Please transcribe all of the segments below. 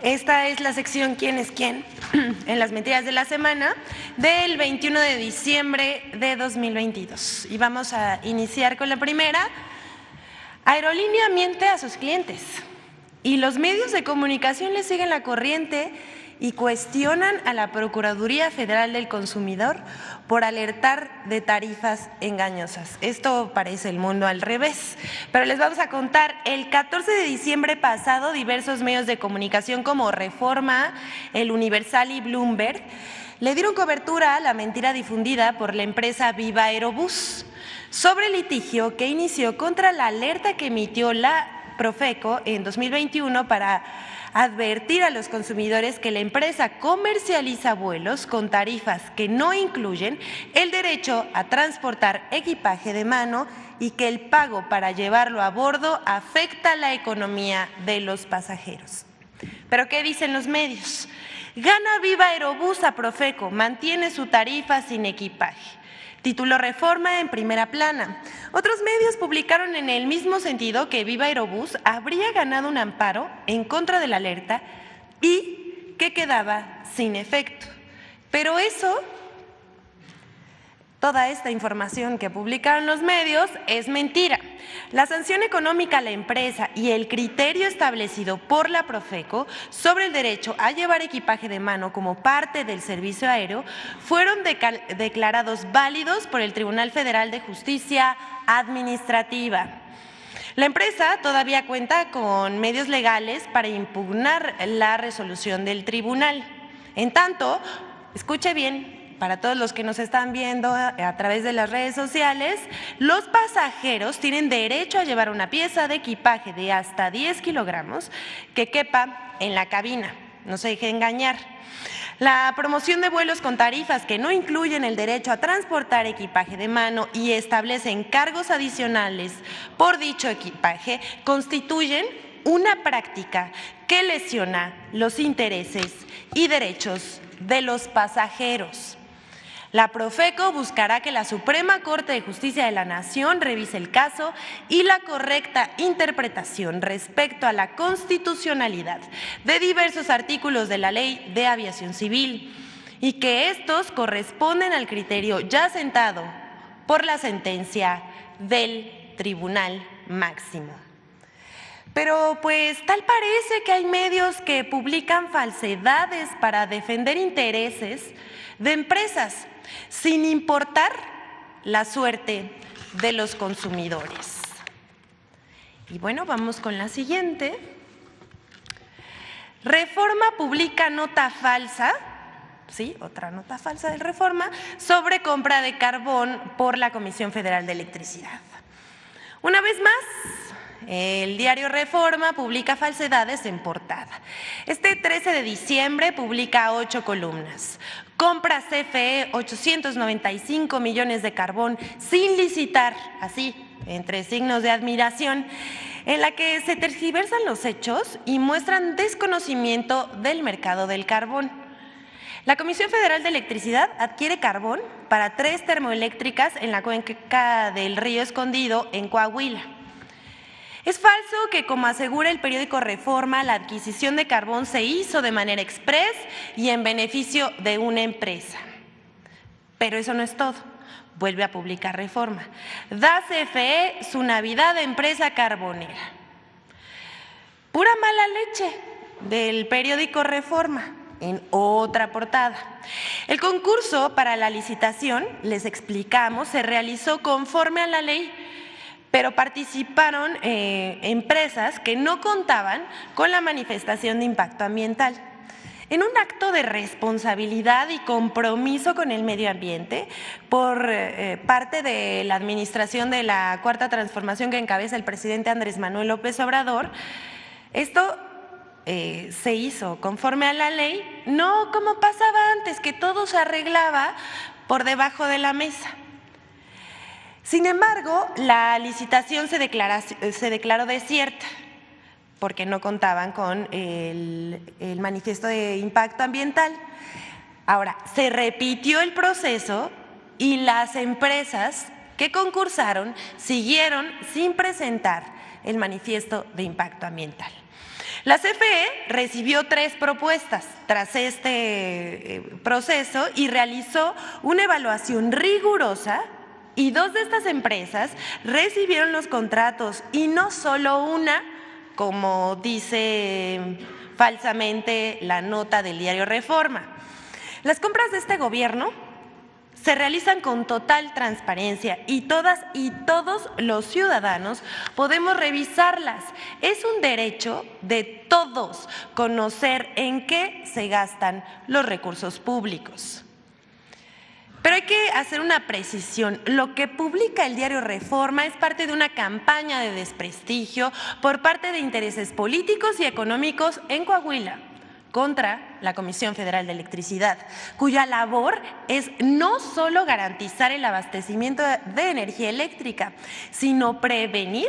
Esta es la sección ¿Quién es quién? En las mentiras de la semana del 21 de diciembre de 2022. Y vamos a iniciar con la primera. Aerolínea miente a sus clientes y los medios de comunicación le siguen la corriente y cuestionan a la Procuraduría Federal del Consumidor por alertar de tarifas engañosas. Esto parece el mundo al revés, pero les vamos a contar. El 14 de diciembre pasado, diversos medios de comunicación como Reforma, El Universal y Bloomberg le dieron cobertura a la mentira difundida por la empresa Viva Aerobús sobre el litigio que inició contra la alerta que emitió la Profeco en 2021 para advertir a los consumidores que la empresa comercializa vuelos con tarifas que no incluyen el derecho a transportar equipaje de mano y que el pago para llevarlo a bordo afecta la economía de los pasajeros. ¿Pero qué dicen los medios? Gana Viva Aerobús a Profeco, mantiene su tarifa sin equipaje. Tituló Reforma en primera plana. Otros medios publicaron en el mismo sentido que Viva Aerobús habría ganado un amparo en contra de la alerta y que quedaba sin efecto. Pero toda esta información que publicaron los medios es mentira. La sanción económica a la empresa y el criterio establecido por la Profeco sobre el derecho a llevar equipaje de mano como parte del servicio aéreo fueron declarados válidos por el Tribunal Federal de Justicia Administrativa. La empresa todavía cuenta con medios legales para impugnar la resolución del tribunal. En tanto, escuche bien, para todos los que nos están viendo a través de las redes sociales, los pasajeros tienen derecho a llevar una pieza de equipaje de hasta 10 kilogramos que quepa en la cabina. No se deje engañar. La promoción de vuelos con tarifas que no incluyen el derecho a transportar equipaje de mano y establecen cargos adicionales por dicho equipaje constituyen una práctica que lesiona los intereses y derechos de los pasajeros. La Profeco buscará que la Suprema Corte de Justicia de la Nación revise el caso y la correcta interpretación respecto a la constitucionalidad de diversos artículos de la Ley de Aviación Civil y que estos corresponden al criterio ya sentado por la sentencia del Tribunal Máximo. Pero pues tal parece que hay medios que publican falsedades para defender intereses de empresas sin importar la suerte de los consumidores. Y bueno, vamos con la siguiente. Reforma publica nota falsa, sí, otra nota falsa de Reforma, sobre compra de carbón por la Comisión Federal de Electricidad. Una vez más, el diario Reforma publica falsedades en portada. Este 13 de diciembre publica 8 columnas. Compra CFE 895 millones de carbón sin licitar, así, entre signos de admiración, en la que se tergiversan los hechos y muestran desconocimiento del mercado del carbón. La Comisión Federal de Electricidad adquiere carbón para 3 termoeléctricas en la cuenca del Río Escondido, en Coahuila. Es falso que, como asegura el periódico Reforma, la adquisición de carbón se hizo de manera exprés y en beneficio de una empresa. Pero eso no es todo. Vuelve a publicar Reforma. Da CFE su Navidad de empresa carbonera. Pura mala leche del periódico Reforma. En otra portada. El concurso para la licitación, les explicamos, se realizó conforme a la ley, pero participaron empresas que no contaban con la manifestación de impacto ambiental. En un acto de responsabilidad y compromiso con el medio ambiente por parte de la administración de la Cuarta Transformación que encabeza el presidente Andrés Manuel López Obrador, esto se hizo conforme a la ley, no como pasaba antes, que todo se arreglaba por debajo de la mesa. Sin embargo, la licitación se declaró desierta porque no contaban con el manifiesto de impacto ambiental. Ahora, se repitió el proceso y las empresas que concursaron siguieron sin presentar el manifiesto de impacto ambiental. La CFE recibió 3 propuestas tras este proceso y realizó una evaluación rigurosa, y 2 de estas empresas recibieron los contratos y no solo una, como dice falsamente la nota del diario Reforma. Las compras de este gobierno se realizan con total transparencia y todas y todos los ciudadanos podemos revisarlas. Es un derecho de todos conocer en qué se gastan los recursos públicos. Pero hay que hacer una precisión. Lo que publica el diario Reforma es parte de una campaña de desprestigio por parte de intereses políticos y económicos en Coahuila contra la Comisión Federal de Electricidad, cuya labor es no solo garantizar el abastecimiento de energía eléctrica, sino prevenir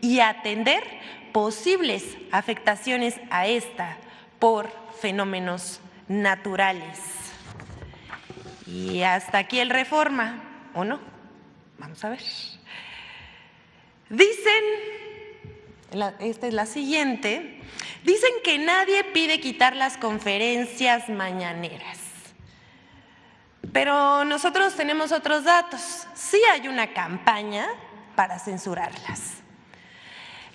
y atender posibles afectaciones a esta por fenómenos naturales. Y hasta aquí el Reforma, ¿o no? Vamos a ver. Dicen, esta es la siguiente, dicen que nadie pide quitar las conferencias mañaneras. Pero nosotros tenemos otros datos. Sí hay una campaña para censurarlas.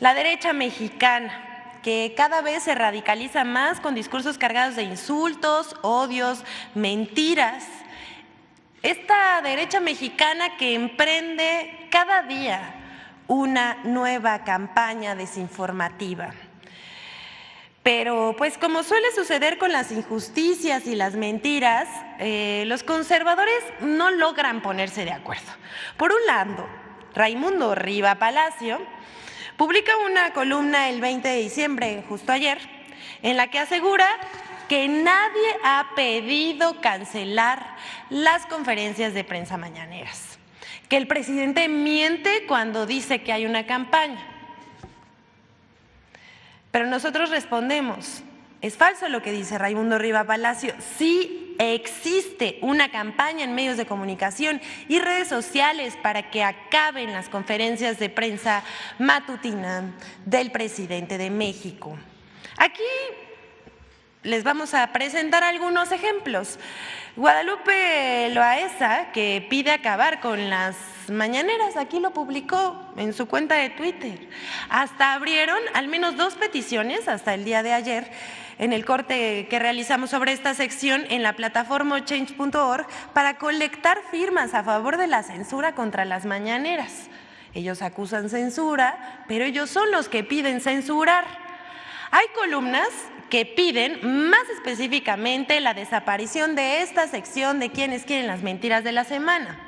La derecha mexicana, que cada vez se radicaliza más con discursos cargados de insultos, odios, mentiras. Esta derecha mexicana que emprende cada día una nueva campaña desinformativa. Pero pues como suele suceder con las injusticias y las mentiras, los conservadores no logran ponerse de acuerdo. Por un lado, Raimundo Riva Palacio publica una columna el 20 de diciembre, justo ayer, en la que asegura que nadie ha pedido cancelar las conferencias de prensa mañaneras, que el presidente miente cuando dice que hay una campaña. Pero nosotros respondemos, es falso lo que dice Raimundo Riva Palacio. Sí existe una campaña en medios de comunicación y redes sociales para que acaben las conferencias de prensa matutina del presidente de México. Aquí les vamos a presentar algunos ejemplos. Guadalupe Loaesa, que pide acabar con las mañaneras, aquí lo publicó en su cuenta de Twitter. Hasta abrieron al menos 2 peticiones hasta el día de ayer en el corte que realizamos sobre esta sección en la plataforma change.org para colectar firmas a favor de la censura contra las mañaneras. Ellos acusan censura, pero ellos son los que piden censurar. Hay columnas que piden más específicamente la desaparición de esta sección de quienes quieren las mentiras de la semana.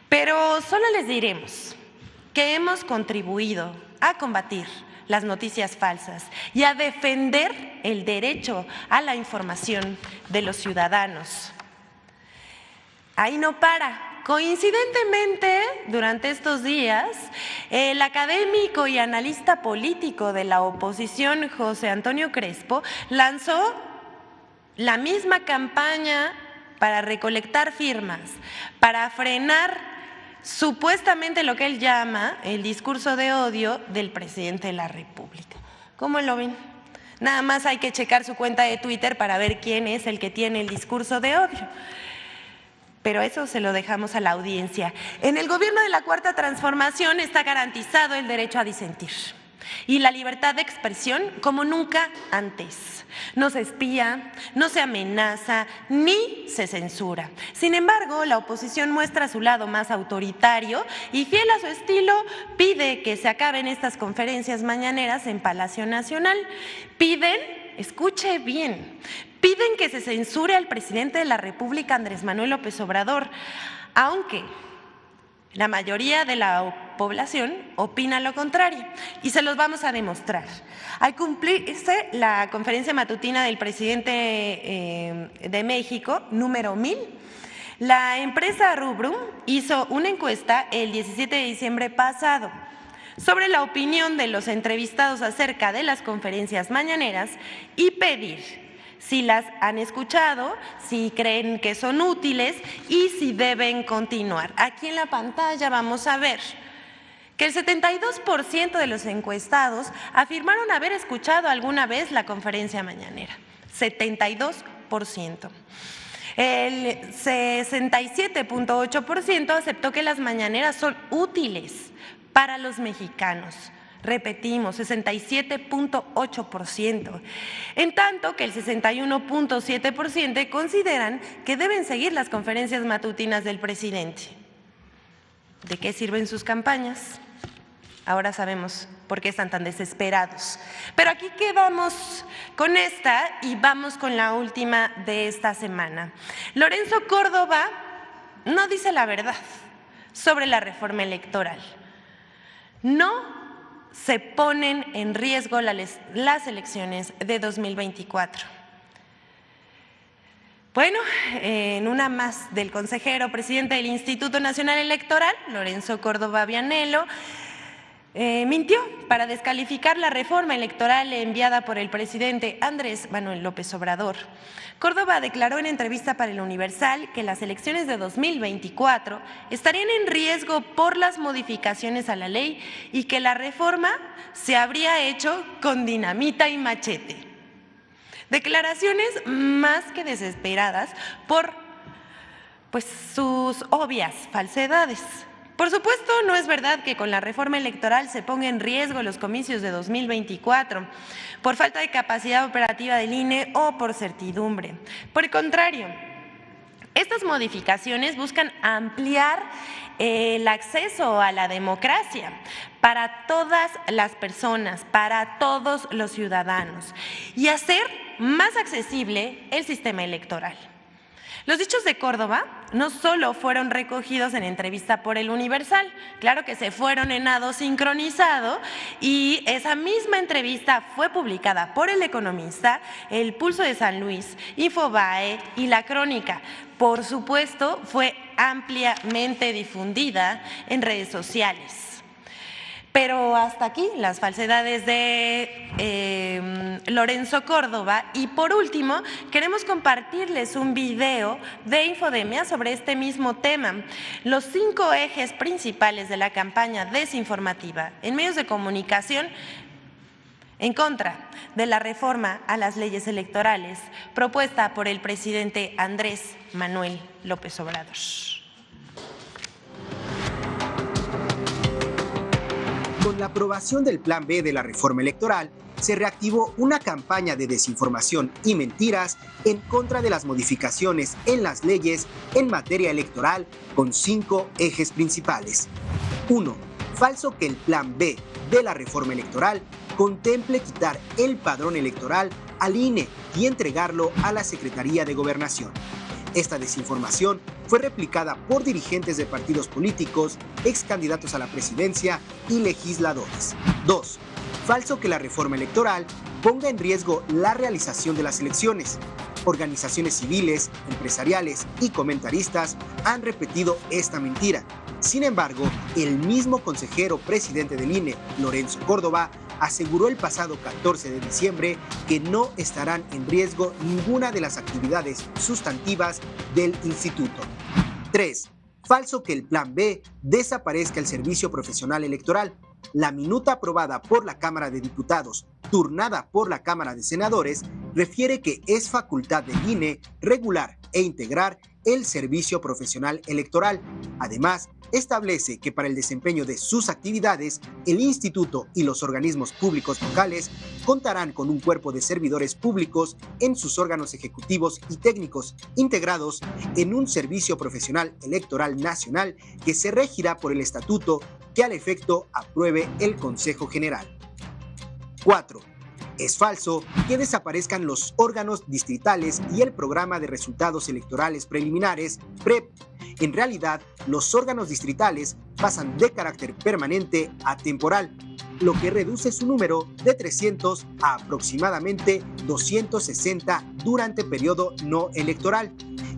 Pero solo les diremos que hemos contribuido a combatir las noticias falsas y a defender el derecho a la información de los ciudadanos. Ahí no para. Coincidentemente, durante estos días, el académico y analista político de la oposición, José Antonio Crespo, lanzó la misma campaña para recolectar firmas, para frenar supuestamente lo que él llama el discurso de odio del presidente de la República. ¿Cómo lo ven? Nada más hay que checar su cuenta de Twitter para ver quién es el que tiene el discurso de odio. Pero eso se lo dejamos a la audiencia. En el gobierno de la Cuarta Transformación está garantizado el derecho a disentir y la libertad de expresión como nunca antes. No se espía, no se amenaza, ni se censura. Sin embargo, la oposición muestra su lado más autoritario y, fiel a su estilo, pide que se acaben estas conferencias mañaneras en Palacio Nacional. Piden, escuche bien, piden que se censure al presidente de la República, Andrés Manuel López Obrador, aunque la mayoría de la población opina lo contrario, y se los vamos a demostrar. Al cumplirse la conferencia matutina del presidente de México, número 1000, la empresa Rubrum hizo una encuesta el 17 de diciembre pasado sobre la opinión de los entrevistados acerca de las conferencias mañaneras y pedir si las han escuchado, si creen que son útiles y si deben continuar. Aquí en la pantalla vamos a ver que el 72% de los encuestados afirmaron haber escuchado alguna vez la conferencia mañanera. 72%. El 67.8% aceptó que las mañaneras son útiles para los mexicanos. Repetimos, 67.8%. En tanto que el 61.7% consideran que deben seguir las conferencias matutinas del presidente. ¿De qué sirven sus campañas? Ahora sabemos por qué están tan desesperados. Pero aquí quedamos con esta y vamos con la última de esta semana. Lorenzo Córdoba no dice la verdad sobre la reforma electoral. No se ponen en riesgo las elecciones de 2024. Bueno, en una más del consejero presidente del Instituto Nacional Electoral, Lorenzo Córdoba Vianello, mintió para descalificar la reforma electoral enviada por el presidente Andrés Manuel López Obrador. Córdoba declaró en entrevista para El Universal que las elecciones de 2024 estarían en riesgo por las modificaciones a la ley y que la reforma se habría hecho con dinamita y machete. Declaraciones más que desesperadas por sus obvias falsedades. Por supuesto, no es verdad que con la reforma electoral se ponga en riesgo los comicios de 2024 por falta de capacidad operativa del INE o por certidumbre. Por el contrario, estas modificaciones buscan ampliar el acceso a la democracia para todas las personas, para todos los ciudadanos y hacer más accesible el sistema electoral. Los dichos de Córdoba no solo fueron recogidos en entrevista por El Universal, claro que se fueron en nado sincronizado y esa misma entrevista fue publicada por El Economista, El Pulso de San Luis, Infobae y La Crónica. Por supuesto, fue ampliamente difundida en redes sociales. Pero hasta aquí las falsedades de Lorenzo Córdoba. Y por último, queremos compartirles un video de Infodemia sobre este mismo tema. Los 5 ejes principales de la campaña desinformativa en medios de comunicación en contra de la reforma a las leyes electorales propuesta por el presidente Andrés Manuel López Obrador. Con la aprobación del Plan B de la reforma electoral, se reactivó una campaña de desinformación y mentiras en contra de las modificaciones en las leyes en materia electoral con 5 ejes principales. 1. Falso que el Plan B de la reforma electoral contemple quitar el padrón electoral al INE y entregarlo a la Secretaría de Gobernación. Esta desinformación fue replicada por dirigentes de partidos políticos, ex candidatos a la presidencia y legisladores. 2. Falso que la reforma electoral ponga en riesgo la realización de las elecciones. Organizaciones civiles, empresariales y comentaristas han repetido esta mentira. Sin embargo, el mismo consejero presidente del INE, Lorenzo Córdoba, aseguró el pasado 14 de diciembre que no estarán en riesgo ninguna de las actividades sustantivas del instituto. 3. Falso que el Plan B desaparezca el servicio profesional electoral. La minuta aprobada por la Cámara de Diputados, turnada por la Cámara de Senadores, refiere que es facultad del INE regular e integrar el servicio profesional electoral. Además, establece que para el desempeño de sus actividades, el instituto y los organismos públicos locales contarán con un cuerpo de servidores públicos en sus órganos ejecutivos y técnicos, integrados en un servicio profesional electoral nacional que se regirá por el estatuto que al efecto apruebe el Consejo General. 4. Es falso que desaparezcan los órganos distritales y el programa de resultados electorales preliminares, PREP. En realidad, los órganos distritales pasan de carácter permanente a temporal, lo que reduce su número de 300 a aproximadamente 260 durante periodo no electoral,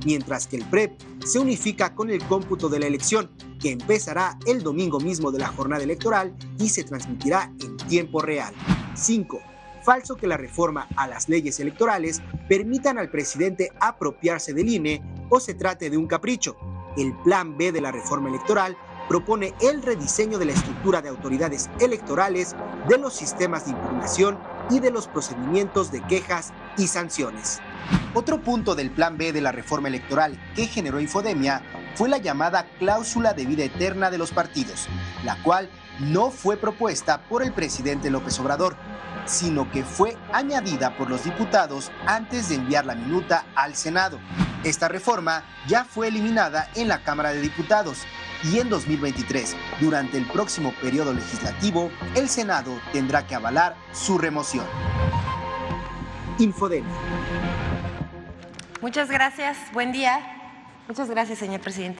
mientras que el PREP se unifica con el cómputo de la elección, que empezará el domingo mismo de la jornada electoral y se transmitirá en tiempo real. 5. Falso que la reforma a las leyes electorales permitan al presidente apropiarse del INE o se trate de un capricho. El Plan B de la reforma electoral propone el rediseño de la estructura de autoridades electorales, de los sistemas de impugnación y de los procedimientos de quejas y sanciones. Otro punto del Plan B de la reforma electoral que generó infodemia fue la llamada cláusula de vida eterna de los partidos, la cual no fue propuesta por el presidente López Obrador, sino que fue añadida por los diputados antes de enviar la minuta al Senado. Esta reforma ya fue eliminada en la Cámara de Diputados y en 2023, durante el próximo periodo legislativo, el Senado tendrá que avalar su remoción. Infodemia. Muchas gracias. Buen día. Muchas gracias, señor presidente.